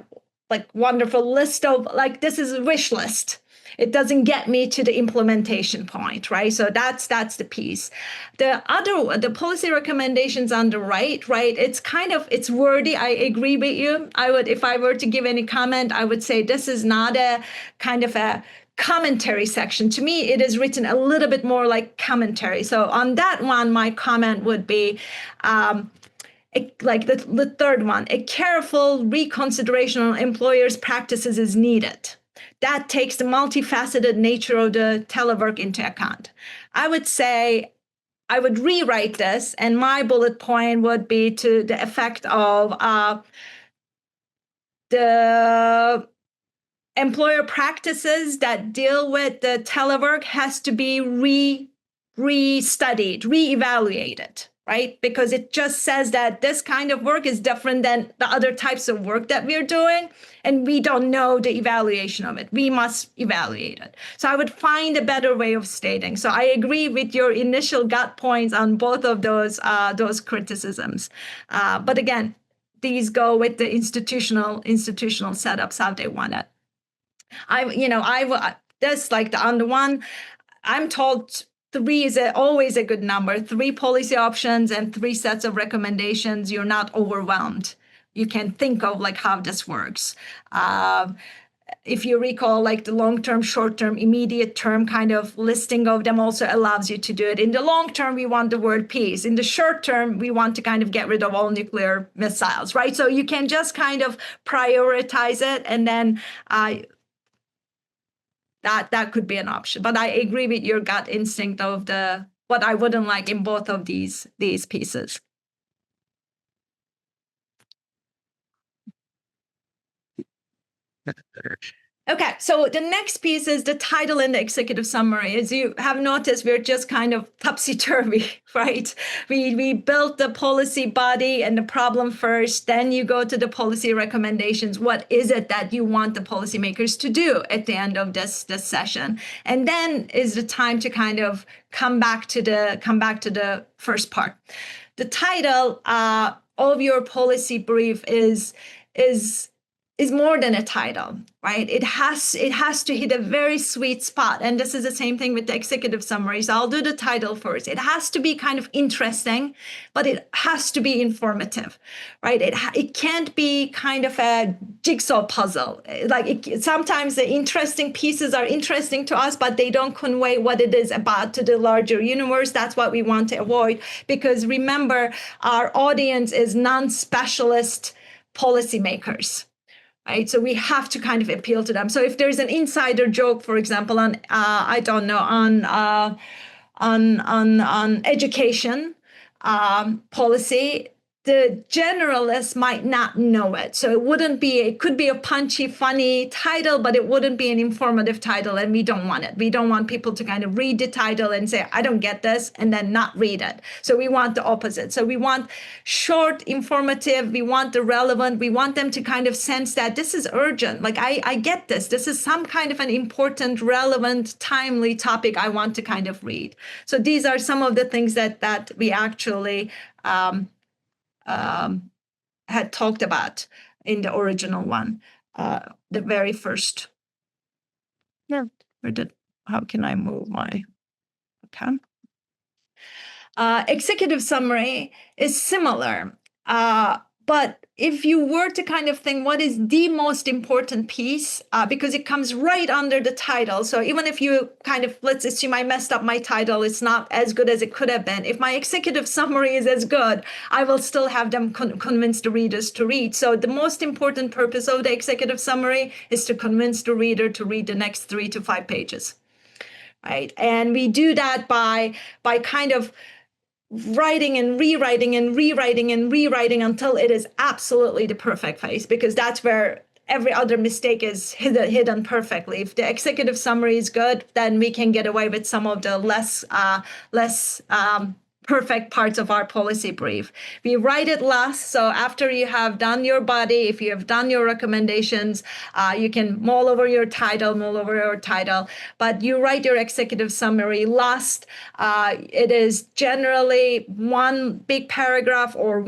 wonderful list of, this is a wish list. It doesn't get me to the implementation point, right? So that's the piece. The policy recommendations on the right, it's wordy. I agree with you. If I were to give any comment, I would say this is not a kind of a commentary section. To me, it is written a little bit more like commentary. So on that one, my comment would be, like the third one, a careful reconsideration on employers' practices is needed. That takes the multifaceted nature of the telework into account. I would say I would rewrite this, and my bullet point would be to the effect of the employer practices that deal with the telework has to be re-studied, re-evaluated. Right? Because it just says that this kind of work is different than the other types of work that we're doing, and we don't know the evaluation of it. We must evaluate it. So I would find a better way of stating. So I agree with your initial gut points on both of those criticisms. But again, these go with the institutional setups, how they want it. On the one, I'm told 3 is always a good number. 3 policy options and 3 sets of recommendations. You're not overwhelmed. You can think of how this works. If you recall, the long-term, short-term, immediate term kind of listing of them also allows you to do it. In the long term, we want the word peace. In the short term, we want to kind of get rid of all nuclear missiles, right? So you can just kind of prioritize it, and then that could be an option. But I agree with your gut instinct of what I wouldn't like in both of these pieces. Okay, so the next piece is the title and the executive summary. As you have noticed, we're just kind of topsy-turvy, right? We built the policy body and the problem first, then you go to the policy recommendations. What is it that you want the policymakers to do at the end of this session? And then is the time to kind of come back to the first part. The title of your policy brief is more than a title, right? It has to hit a very sweet spot. And this is the same thing with the executive summary. So I'll do the title first. It has to be kind of interesting, but it has to be informative, right? It can't be kind of a jigsaw puzzle. Sometimes the interesting pieces are interesting to us, but they don't convey what it is about to the larger universe. That's what we want to avoid, because remember, our audience is non-specialist policymakers. Right, so we have to kind of appeal to them. So if there's an insider joke, for example, on education policy, the generalist might not know it. So it could be a punchy, funny title, but it wouldn't be an informative title, and we don't want it. We don't want people to kind of read the title and say, I don't get this, and then not read it. So we want the opposite. So we want short, informative, we want the relevant, we want them to kind of sense that this is urgent. Like, I get this. This is some kind of an important, relevant, timely topic I want to kind of read. So these are some of the things that we actually had talked about in the original one, the very first. Yeah, how can I move my, okay. Executive summary is similar, but if you were to kind of think what is the most important piece, because it comes right under the title. So even if you kind of, let's assume I messed up my title, it's not as good as it could have been. If my executive summary is as good, I will still have them convince the readers to read. So the most important purpose of the executive summary is to convince the reader to read the next 3 to 5 pages, right? And we do that by kind of writing and rewriting and rewriting and rewriting until it is absolutely the perfect face, because that's where every other mistake is hidden perfectly. If the executive summary is good, then we can get away with some of the less perfect parts of our policy brief. We write it last, so after you have done your body, if you have done your recommendations, you can mull over your title, but you write your executive summary last. It is generally one big paragraph or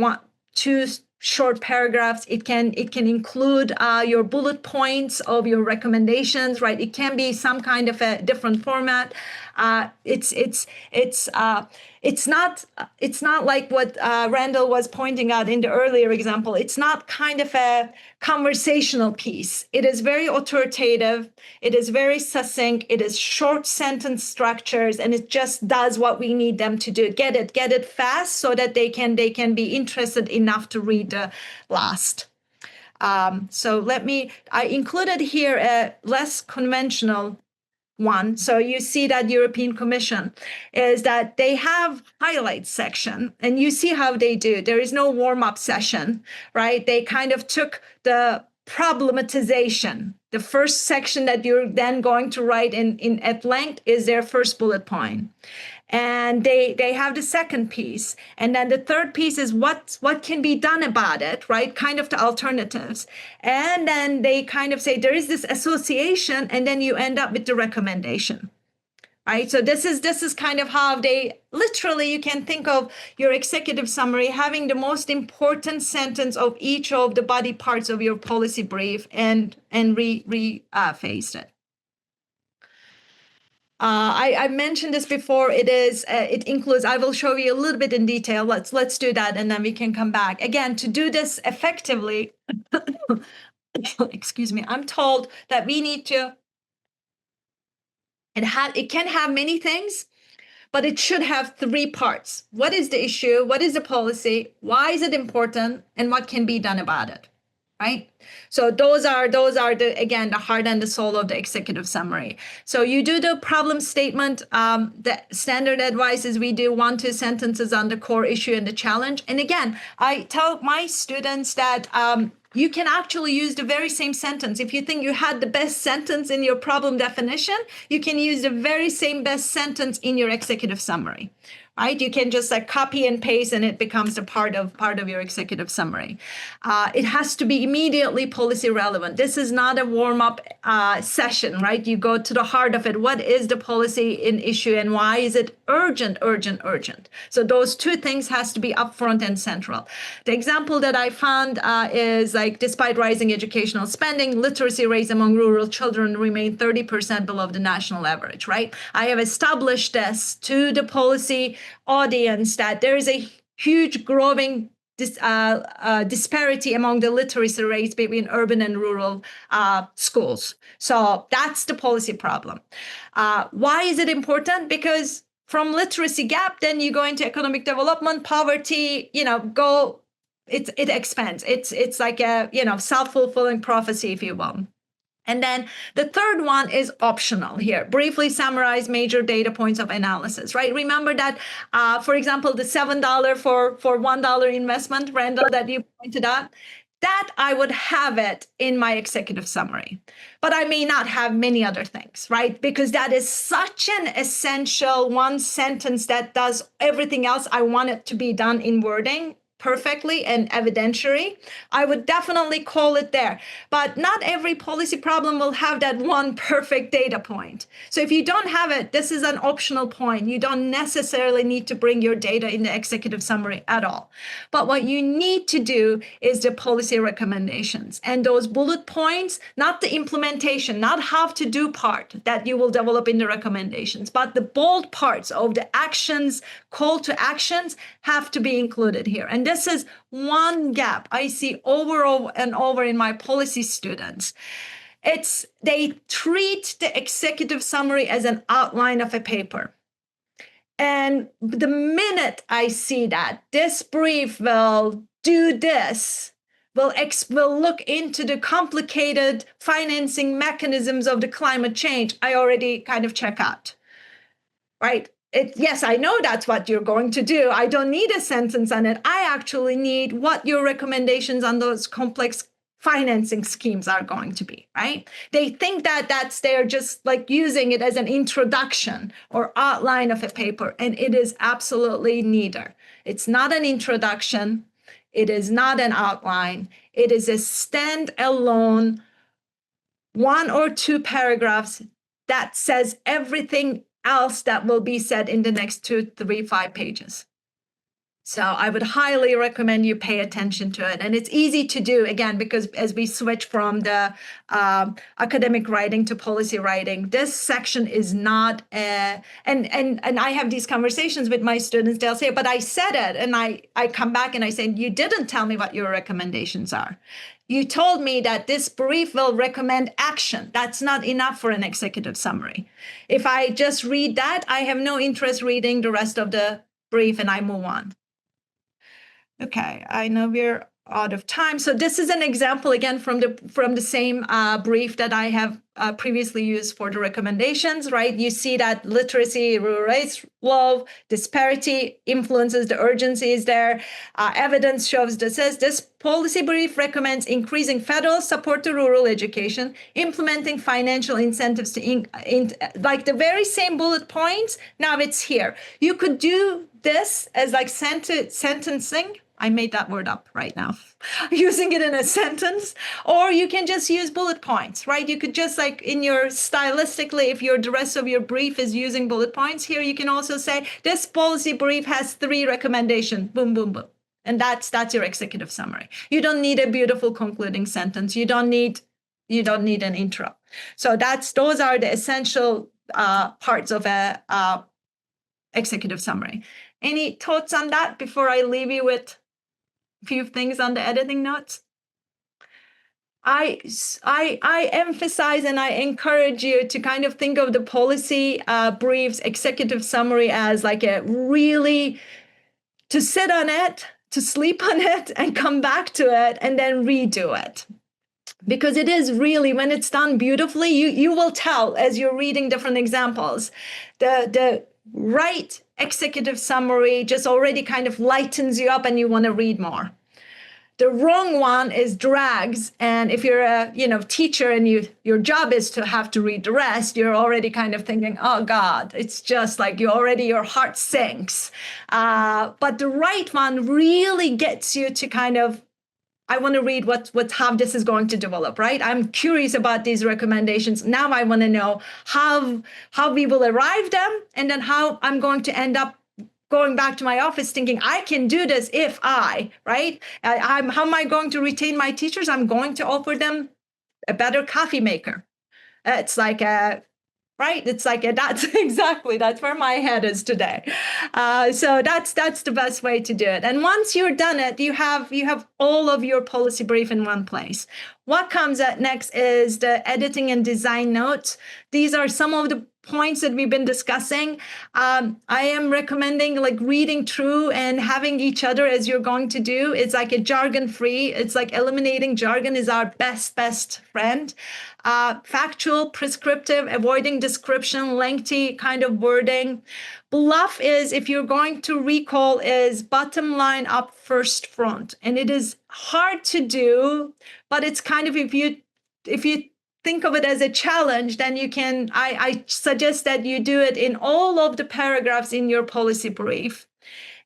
two short paragraphs. It can include your bullet points of your recommendations, right? It can be some kind of a different format. It's not like what Randall was pointing out in the earlier example. It's not kind of a conversational piece. It is very authoritative. It is very succinct. It is short sentence structures, and it just does what we need them to do. Get it fast so that they can be interested enough to read the last. So I included here a less conventional one. So you see that European Commission is that they have highlights section, and you see how they do. There is no warm-up session, right? They kind of took the problematization. The first section that you're then going to write in at length is their first bullet point. And they have the second piece. And then the third piece is what can be done about it, right? Kind of the alternatives. And then they kind of say there is this association, and then you end up with the recommendation, right? So this is kind of how they literally, you can think of your executive summary having the most important sentence of each of the body parts of your policy brief and rephrased it. I mentioned this before. It includes, I will show you a little bit in detail. Let's do that, and then we can come back. Again, to do this effectively, excuse me, I'm told that we need to, it can have many things, but it should have 3 parts. What is the issue? What is the policy? Why is it important? And what can be done about it? Right? So those are the heart and the soul of the executive summary. So you do the problem statement. The standard advice is we do 1-2 sentences on the core issue and the challenge. And again, I tell my students that you can actually use the very same sentence. If you think you had the best sentence in your problem definition, you can use the very same best sentence in your executive summary, right? You can just like copy and paste and it becomes a part of your executive summary. It has to be immediately policy relevant. This is not a warm-up session, right? You go to the heart of it. What is the policy in issue and why is it urgent, urgent, urgent? So those two things has to be upfront and central. The example that I found is like, despite rising educational spending, literacy rates among rural children remain 30% below the national average, right? I have established this to the policy audience that there is a huge growing disparity among the literacy rates between urban and rural schools. So that's the policy problem. Why is it important? Because from literacy gap, then you go into economic development, poverty, it expands. It's like a, self-fulfilling prophecy, if you will. And then the third one is optional here. Briefly summarize major data points of analysis, right? Remember that, for example, the $7 for $1 investment, Randall, that you pointed out, that I would have it in my executive summary. But I may not have many other things, right? Because that is such an essential one sentence that does everything else I want it to be done in wording perfectly and evidentiary. I would definitely call it there. But not every policy problem will have that one perfect data point. So if you don't have it, this is an optional point. You don't necessarily need to bring your data in the executive summary at all. But what you need to do is the policy recommendations and those bullet points, not the implementation, not how to do part that you will develop in the recommendations, but the bold parts of the actions, call to actions have to be included here. And this is one gap I see over and over in my policy students. They treat the executive summary as an outline of a paper. And the minute I see that this brief will do this, will look into the complicated financing mechanisms of the climate change, I already kind of check out, right? Yes, I know that's what you're going to do. I don't need a sentence on it. I actually need what your recommendations on those complex financing schemes are going to be, right? They think that they're just like using it as an introduction or outline of a paper, and it is absolutely neither. It's not an introduction. It is not an outline. It is a standalone 1 or 2 paragraphs that says everything else that will be said in the next 2, 3, 5 pages. So I would highly recommend you pay attention to it. And it's easy to do, again, because as we switch from the academic writing to policy writing, this section is not, and I have these conversations with my students. They'll say, but I said it. And I come back and I say, you didn't tell me what your recommendations are. You told me that this brief will recommend action. That's not enough for an executive summary. If I just read that, I have no interest reading the rest of the brief and I move on. Okay, I know we're out of time. So this is an example again from the same brief that I have previously used for the recommendations, right? You see that literacy, rural rates low, disparity influences the urgency is there. Evidence shows this policy brief recommends increasing federal support to rural education, implementing financial incentives to like the very same bullet points. Now it's here. You could do this as like sentencing. I made that word up right now, using it in a sentence, or you can just use bullet points, right? You could just like in your stylistically, if the rest of your brief is using bullet points here, you can also say this policy brief has 3 recommendations, boom, boom, boom. And that's your executive summary. You don't need a beautiful concluding sentence. You don't need an intro. So those are the essential parts of a executive summary. Any thoughts on that before I leave you with a few things on the editing notes? I emphasize and I encourage you to kind of think of the policy briefs, executive summary as like a really to sit on it, to sleep on it, and come back to it and then redo it. Because it is really, when it's done beautifully, you will tell as you're reading different examples, the right executive summary just already kind of lightens you up and you want to read more. The wrong one is drags. And if you're a teacher and your job is to have to read the rest, you're already kind of thinking, oh God, it's just like your heart sinks. But the right one really gets you to kind of, I want to read how this is going to develop, right? I'm curious about these recommendations. Now I want to know how we will arrive them, and then how I'm going to end up going back to my office thinking I can do this if right? How am I going to retain my teachers? I'm going to offer them a better coffee maker. It's like right? It's like that's where my head is today. So that's the best way to do it. And once you're done it, you have all of your policy brief in one place. What comes up next is the editing and design notes. These are some of the points that we've been discussing. I am recommending like reading through and having each other as you're going to do. It's like a jargon free. It's like eliminating jargon is our best friend. Factual, prescriptive, avoiding description, lengthy kind of wording. Bluff is, if you're going to recall, is bottom line up, first front. And it is hard to do, but it's kind of, if you think of it as a challenge, then you can, I suggest that you do it in all of the paragraphs in your policy brief.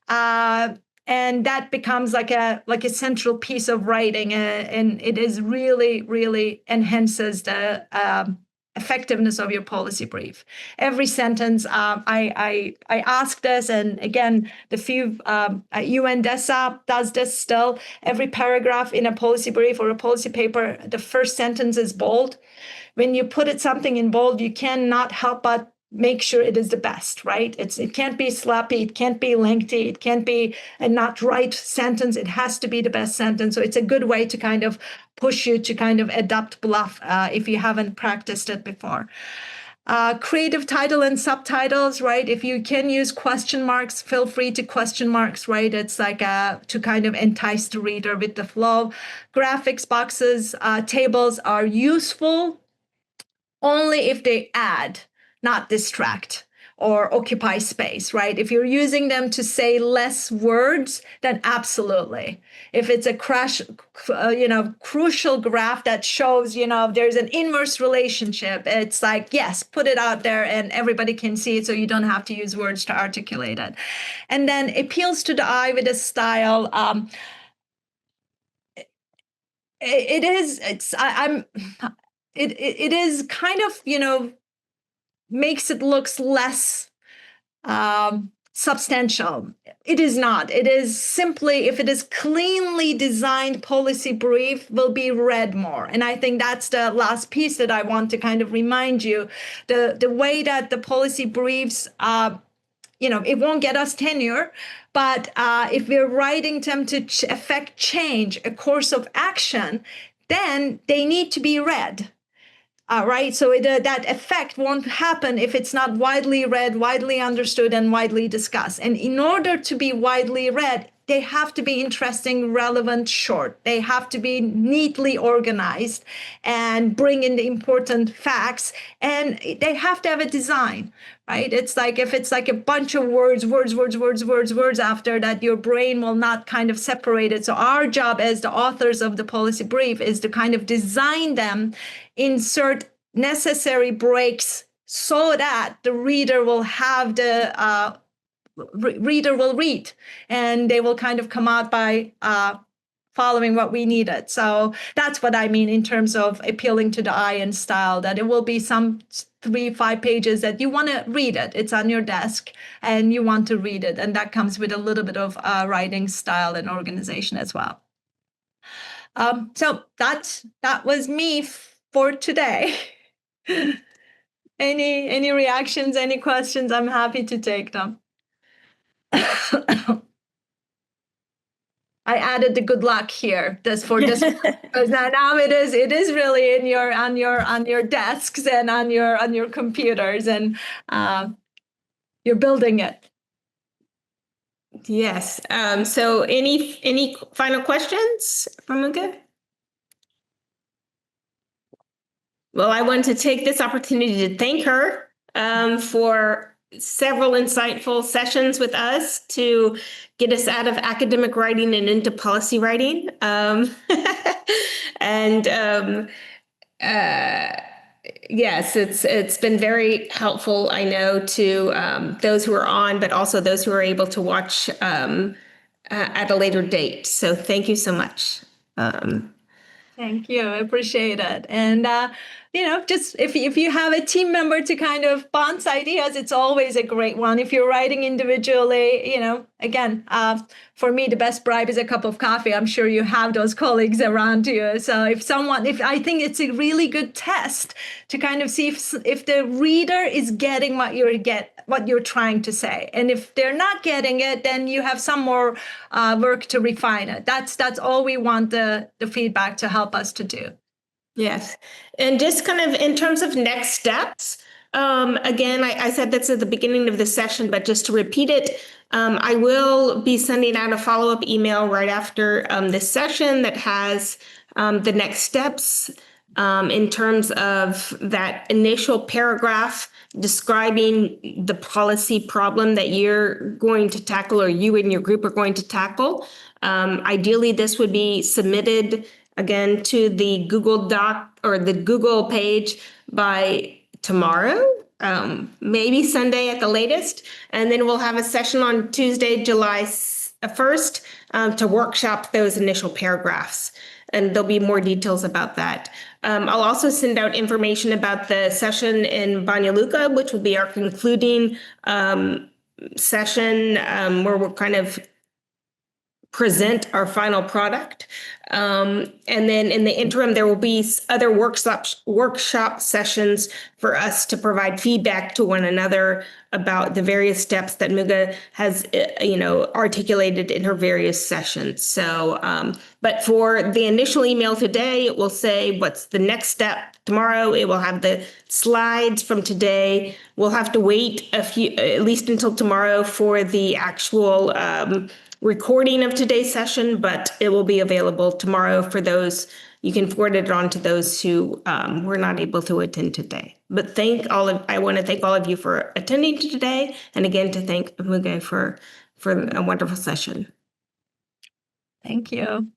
And that becomes like a central piece of writing, and it is really enhances the effectiveness of your policy brief. Every sentence, I ask this, and again, the few UN DESA does this still. Every paragraph in a policy brief or a policy paper, the first sentence is bold. When you put something in bold, you cannot help but make sure it is the best, right? It can't be sloppy, it can't be lengthy, it can't be a not right sentence. It has to be the best sentence. So it's a good way to kind of push you to kind of adopt bluff if you haven't practiced it before. Creative title and subtitles, right? If you can use question marks, feel free to question marks, right? It's like to kind of entice the reader with the flow. Graphics, boxes, tables are useful only if they add, not distract or occupy space, right? If you're using them to say less words, then absolutely. If it's a crucial graph that shows, there's an inverse relationship, it's like, yes, put it out there and everybody can see it, so you don't have to use words to articulate it. And then appeals to the eye with a style. It is kind of, makes it looks less substantial. It is not. It is simply, if it is cleanly designed policy brief, will be read more. And I think that's the last piece that I want to kind of remind you. The way that the policy briefs, it won't get us tenure, but if we're writing them to affect change, a course of action, then they need to be read. Right. So that effect won't happen if it's not widely read, widely understood, and widely discussed. And in order to be widely read, they have to be interesting, relevant, short. They have to be neatly organized and bring in the important facts. And they have to have a design, right? It's like if it's like a bunch of words after that, your brain will not kind of separate it. So our job as the authors of the policy brief is to kind of design them, insert necessary breaks so that the reader will have the reader will read, and they will kind of come out by following what we needed. So that's what I mean in terms of appealing to the eye and style, that it will be some 3-5 pages that you want to read it. It's on your desk and you want to read it. And that comes with a little bit of writing style and organization as well. So that was me for today. Any reactions, any questions? I'm happy to take them. I added the good luck here just for this because now it is really in on your desks and on your computers, and you're building it. Yes. So any final questions from Müge? Well, I wanted to take this opportunity to thank her for several insightful sessions with us to get us out of academic writing and into policy writing. And yes, it's been very helpful, I know, to those who are on, but also those who are able to watch at a later date. So thank you so much. Thank you. I appreciate it. And, just if you have a team member to kind of bounce ideas, it's always a great one. If you're writing individually, again, for me, the best bribe is a cup of coffee. I'm sure you have those colleagues around you. So if I think it's a really good test to kind of see if the reader is getting what you're trying to say. And if they're not getting it, then you have some more work to refine it. That's all we want the feedback to help us to do. Yes. And just kind of in terms of next steps, again, I said that's at the beginning of the session, but just to repeat it, I will be sending out a follow-up email right after this session that has the next steps in terms of that initial paragraph describing the policy problem that you're going to tackle or you and your group are going to tackle. Ideally, this would be submitted again to the Google Doc or the Google page by tomorrow, maybe Sunday at the latest. And then we'll have a session on Tuesday, July 1st to workshop those initial paragraphs. And there'll be more details about that. I'll also send out information about the session in Banja Luka, which will be our concluding session where we'll kind of present our final product. And then in the interim, there will be other workshop sessions for us to provide feedback to one another about the various steps that Müge has, articulated in her various sessions. So, but for the initial email today, it will say what's the next step. Tomorrow, it will have the slides from today. We'll have to wait at least until tomorrow for the actual recording of today's session, but it will be available tomorrow for those. You can forward it on to those who were not able to attend today. But I want to thank all of you for attending today, and again to thank Müge for a wonderful session. Thank you.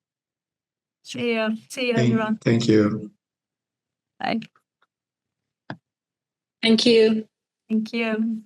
See you, everyone. Thank you. Bye. Thank you. Thank you.